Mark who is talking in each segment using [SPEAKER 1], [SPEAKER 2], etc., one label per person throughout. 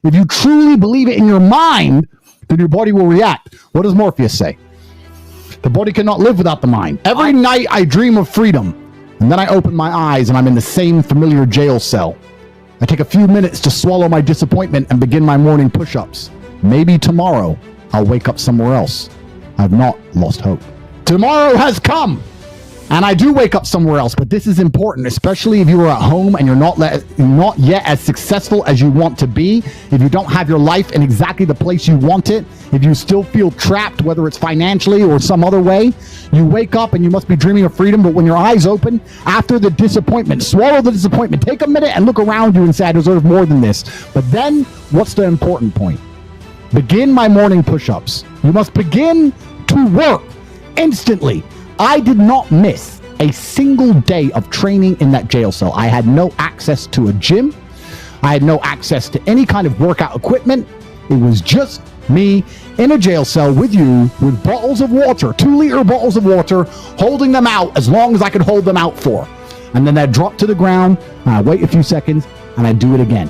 [SPEAKER 1] If you truly believe it in your mind, then your body will react. What does Morpheus say? The body cannot live without the mind. Every night I dream of freedom, and then I open my eyes and I'm in the same familiar jail cell. I take a few minutes to swallow my disappointment and begin my morning push-ups. Maybe tomorrow I'll wake up somewhere else. I've not lost hope. Tomorrow has come, and I do wake up somewhere else, but this is important, especially if you are at home and you're not yet as successful as you want to be, if you don't have your life in exactly the place you want it, if you still feel trapped, whether it's financially or some other way, you wake up and you must be dreaming of freedom, but when your eyes open, after the disappointment, swallow the disappointment, take a minute and look around you and say, I deserve more than this. But then, what's the important point? Begin my morning push-ups. You must begin to work instantly. I did not miss a single day of training in that jail cell. I had no access to a gym. I had no access to any kind of workout equipment. It was just me in a jail cell with you with bottles of water, 2-liter bottles of water, holding them out as long as I could hold them out for. And then I'd drop to the ground, and I'd wait a few seconds, and I'd do it again.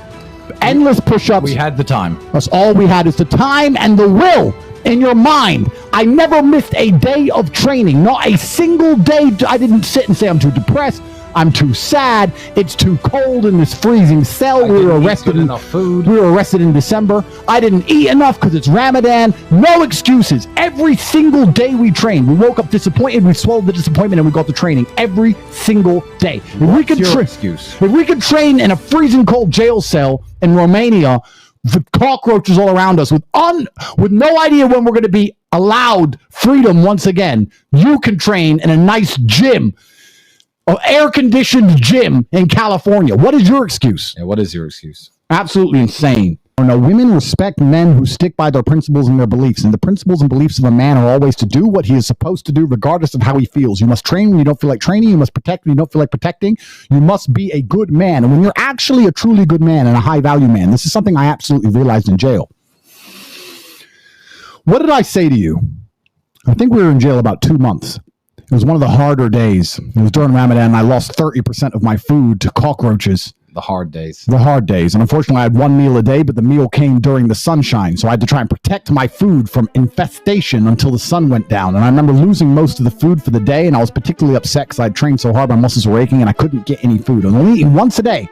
[SPEAKER 1] Endless push-ups.
[SPEAKER 2] We had the time.
[SPEAKER 1] That's all we had, is the time and the will in your mind. I never missed a day of training. Not a single day. I didn't sit and say I'm too depressed, I'm too sad, it's too cold in this freezing cell. We were arrested in December. I didn't eat enough because it's Ramadan. No excuses. Every single day we trained. We woke up disappointed, we swallowed the disappointment, and we got to training every single day. If we could train in a freezing cold jail cell in Romania, the cockroaches all around us, with no idea when we're going to be allowed freedom once again, you can train in a nice gym, an air-conditioned gym in California. What is your excuse?
[SPEAKER 2] Yeah, what is your excuse?
[SPEAKER 1] Absolutely insane. No, women respect men who stick by their principles and their beliefs, and the principles and beliefs of a man are always to do what he is supposed to do, regardless of how he feels. You must train when you don't feel like training. You must protect when you don't feel like protecting. You must be a good man. And when you're actually a truly good man and a high-value man, this is something I absolutely realized in jail. What did I say to you? I think we were in jail about 2 months. It was one of the harder days. It was during Ramadan, and I lost 30% of my food to cockroaches.
[SPEAKER 2] The hard days.
[SPEAKER 1] And unfortunately, I had one meal a day, but the meal came during the sunshine. So I had to try and protect my food from infestation until the sun went down. And I remember losing most of the food for the day, and I was particularly upset because I had trained so hard, my muscles were aching, and I couldn't get any food. I was only eating once a day.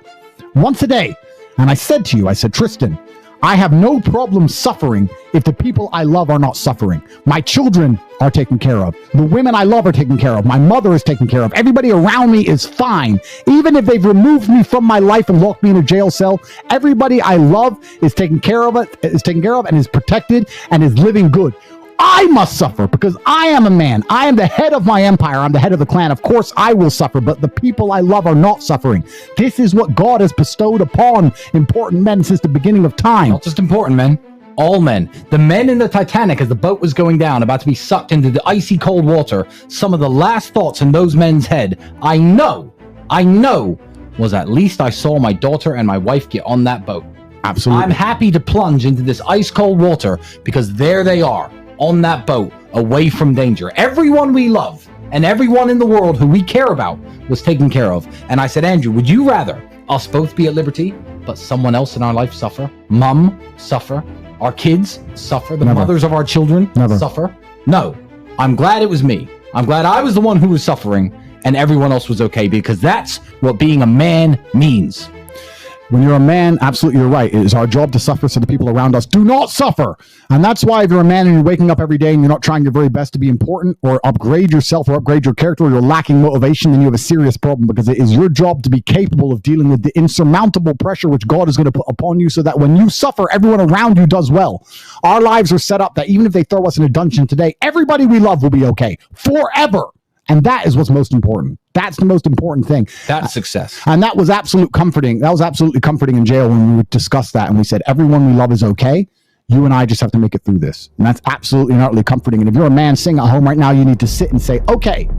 [SPEAKER 1] And I said to you, Tristan, I have no problem suffering if the people I love are not suffering. My children are taken care of. The women I love are taken care of. My mother is taken care of. Everybody around me is fine. Even if they've removed me from my life and locked me in a jail cell, everybody I love is taken care of and is protected and is living good. I must suffer because I am a man. I am the head of my empire. I'm the head of the clan. Of course, I will suffer, but the people I love are not suffering. This is what God has bestowed upon important men since the beginning of time.
[SPEAKER 2] Not just important men. All men. The men in the Titanic, as the boat was going down, about to be sucked into the icy cold water, some of the last thoughts in those men's head, I know, was at least I saw my daughter and my wife get on that boat.
[SPEAKER 1] Absolutely.
[SPEAKER 2] I'm happy to plunge into this ice cold water because there they are on that boat, away from danger. Everyone we love and everyone in the world who we care about was taken care of. And I said, Andrew, would you rather us both be at liberty, but someone else in our life suffer? Mom suffer? Our kids suffer? The mothers of our children suffer? No. I'm glad it was me. I'm glad I was the one who was suffering and everyone else was okay, because that's what being a man means.
[SPEAKER 1] When you're a man, absolutely you're right. It is our job to suffer so the people around us do not suffer. And that's why if you're a man and you're waking up every day and you're not trying your very best to be important or upgrade yourself or upgrade your character, or you're lacking motivation, then you have a serious problem, because it is your job to be capable of dealing with the insurmountable pressure which God is going to put upon you, so that when you suffer, everyone around you does well. Our lives are set up that even if they throw us in a dungeon today, everybody we love will be okay forever. And that is what's most important. That's the most important thing.
[SPEAKER 2] That's success.
[SPEAKER 1] And that was absolutely comforting. That was absolutely comforting in jail when we discussed that. And we said, everyone we love is okay. You and I just have to make it through this. And that's absolutely and utterly comforting. And if you're a man sitting at home right now, you need to sit and say, okay,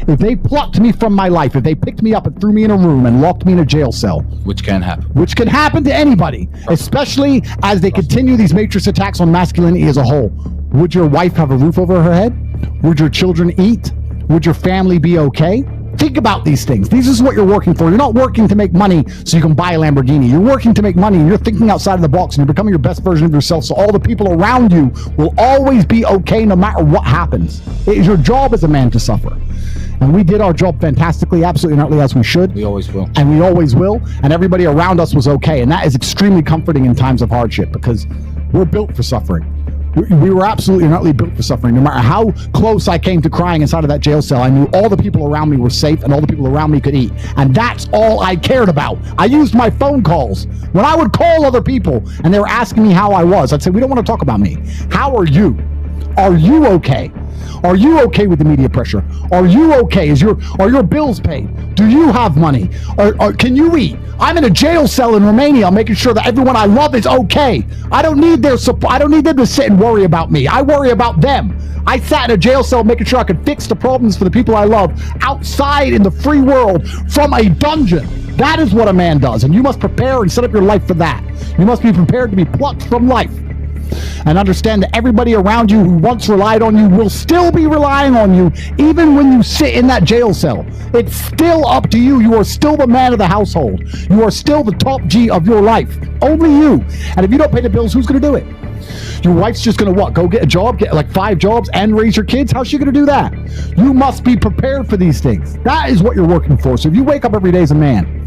[SPEAKER 1] if they plucked me from my life, if they picked me up and threw me in a room and locked me in a jail cell.
[SPEAKER 2] Which can happen.
[SPEAKER 1] Which can happen to anybody, especially as they continue these matrix attacks on masculinity as a whole. Would your wife have a roof over her head? Would your children eat? Would your family be okay? Think about these things. This is what you're working for. You're not working to make money so you can buy a Lamborghini. You're working to make money, and you're thinking outside of the box, and you're becoming your best version of yourself, so all the people around you will always be okay no matter what happens. It is your job as a man to suffer. And we did our job fantastically, absolutely not as we should.
[SPEAKER 2] We always will.
[SPEAKER 1] And we always will. And everybody around us was okay. And that is extremely comforting in times of hardship, because we're built for suffering. We were absolutely and utterly built for suffering. No matter how close I came to crying inside of that jail cell, I knew all the people around me were safe and all the people around me could eat. And that's all I cared about. I used my phone calls. When I would call other people and they were asking me how I was, I'd say, we don't want to talk about me. How are you? Are you okay? Are you okay with the media pressure? Are you okay? Are your bills paid? Do you have money? Or can you eat? I'm in a jail cell in Romania. I'm making sure that everyone I love is okay. I don't need their support. I don't need them to sit and worry about me. I worry about them. I sat in a jail cell making sure I could fix the problems for the people I love outside in the free world from a dungeon. That is what a man does, and you must prepare and set up your life for that. You must be prepared to be plucked from life. And understand that everybody around you who once relied on you will still be relying on you, even when you sit in that jail cell. It's still up to you. You are still the man of the household. You are still the top G of your life. Only you. And if you don't pay the bills, who's going to do it? Your wife's just going to what? Go get a job, get like 5 jobs and raise your kids? How's she going to do that? You must be prepared for these things. That is what you're working for. So if you wake up every day as a man,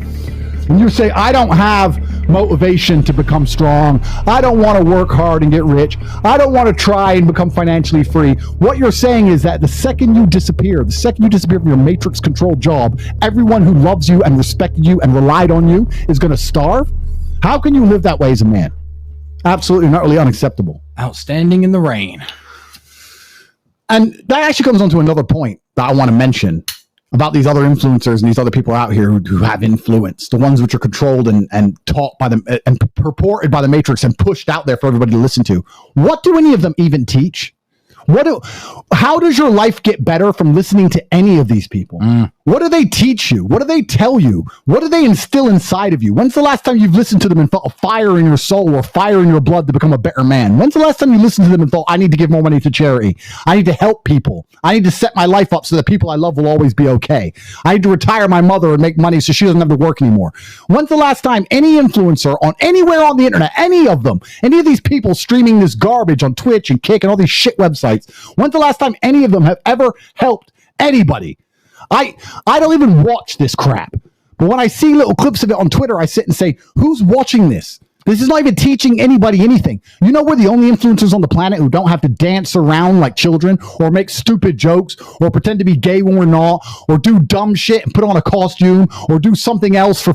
[SPEAKER 1] and you say, I don't have motivation to become strong. I don't want to work hard and get rich. I don't want to try and become financially free. What you're saying is that the second you disappear from your matrix-controlled job, everyone who loves you and respected you and relied on you is going to starve? How can you live that way as a man? Absolutely not really unacceptable.
[SPEAKER 2] Outstanding in the rain.
[SPEAKER 1] And that actually comes on to another point that I want to mention about these other influencers and these other people out here who have influence, the ones which are controlled and taught by them and purported by the Matrix and pushed out there for everybody to listen to. What do any of them even teach? How does your life get better from listening to any of these people? What do they teach you? What do they tell you? What do they instill inside of you? When's the last time you've listened to them and felt a fire in your soul or fire in your blood to become a better man? When's the last time you listened to them and thought, I need to give more money to charity? I need to help people. I need to set my life up so that people I love will always be okay. I need to retire my mother and make money so she doesn't have to work anymore. When's the last time any influencer on anywhere on the internet, any of them, any of these people streaming this garbage on Twitch and Kick and all these shit websites, when's the last time any of them have ever helped anybody? I don't even watch this crap. But when I see little clips of it on Twitter, I sit and say, who's watching this? This is not even teaching anybody anything. You know, we're the only influencers on the planet who don't have to dance around like children or make stupid jokes or pretend to be gay when we're not or do dumb shit and put on a costume or do something else for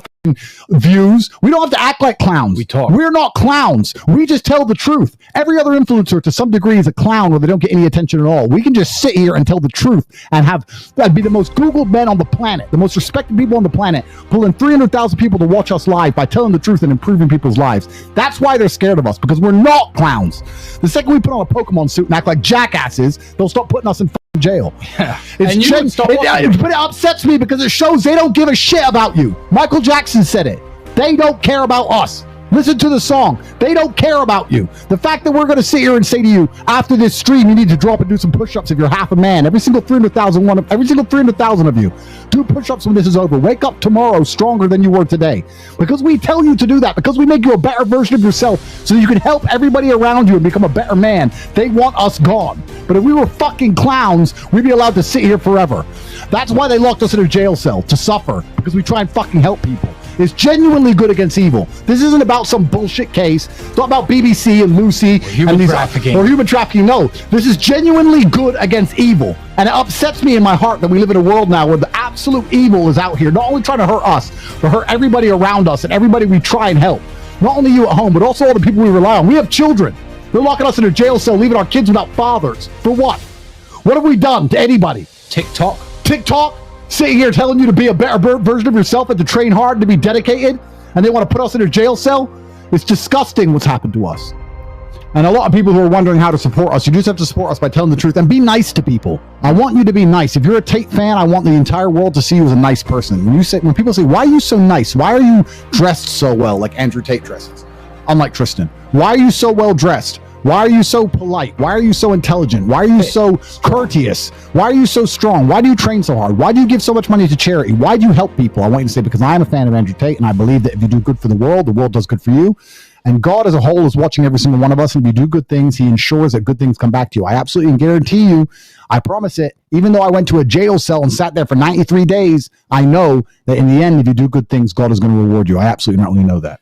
[SPEAKER 1] views. We don't have to act like clowns.
[SPEAKER 2] We talk.
[SPEAKER 1] We're not clowns. We just tell the truth. Every other influencer to some degree is a clown where they don't get any attention at all. We can just sit here and tell the truth and be the most Googled men on the planet, the most respected people on the planet, pulling 300,000 people to watch us live by telling the truth and improving people's lives. That's why they're scared of us, because we're not clowns. The second we put on a Pokemon suit and act like jackasses, they'll stop putting us in jail.
[SPEAKER 2] Yeah.
[SPEAKER 1] It upsets me because it shows they don't give a shit about you. Michael Jackson said it. They don't care about us. Listen to the song. They don't care about you. The fact that we're going to sit here and say to you, after this stream, you need to drop and do some push-ups if you're half a man. Every single 300,000 of you, do push-ups when this is over. Wake up tomorrow stronger than you were today. Because we tell you to do that. Because we make you a better version of yourself so you can help everybody around you and become a better man. They want us gone. But if we were fucking clowns, we'd be allowed to sit here forever. That's why they locked us in a jail cell, to suffer. Because we try and fucking help people. It's genuinely good against evil. This isn't about some bullshit case. It's not about BBC and Lucy
[SPEAKER 2] human trafficking.
[SPEAKER 1] Or human trafficking. No, this is genuinely good against evil. And it upsets me in my heart that we live in a world now where the absolute evil is out here, not only trying to hurt us, but hurt everybody around us and everybody we try and help. Not only you at home, but also all the people we rely on. We have children. They're locking us in a jail cell, leaving our kids without fathers. For what? What have we done to anybody?
[SPEAKER 2] TikTok?
[SPEAKER 1] Sitting here telling you to be a better version of yourself and to train hard and to be dedicated, and they want to put us in a jail cell? It's disgusting what's happened to us. And a lot of people who are wondering how to support us, you just have to support us by telling the truth and be nice to people. I want you to be nice. If you're a Tate fan, I want the entire world to see you as a nice person. When people say, why are you so nice? Why are you dressed so well like Andrew Tate dresses? Unlike Tristan. Why are you so well dressed? Why are you so polite? Why are you so intelligent? Why are you so courteous? Why are you so strong? Why do you train so hard? Why do you give so much money to charity? Why do you help people? I want you to say, because I am a fan of Andrew Tate, and I believe that if you do good for the world does good for you. And God as a whole is watching every single one of us. And if you do good things, he ensures that good things come back to you. I absolutely guarantee you, I promise it, even though I went to a jail cell and sat there for 93 days, I know that in the end, if you do good things, God is going to reward you. I absolutely not only know that.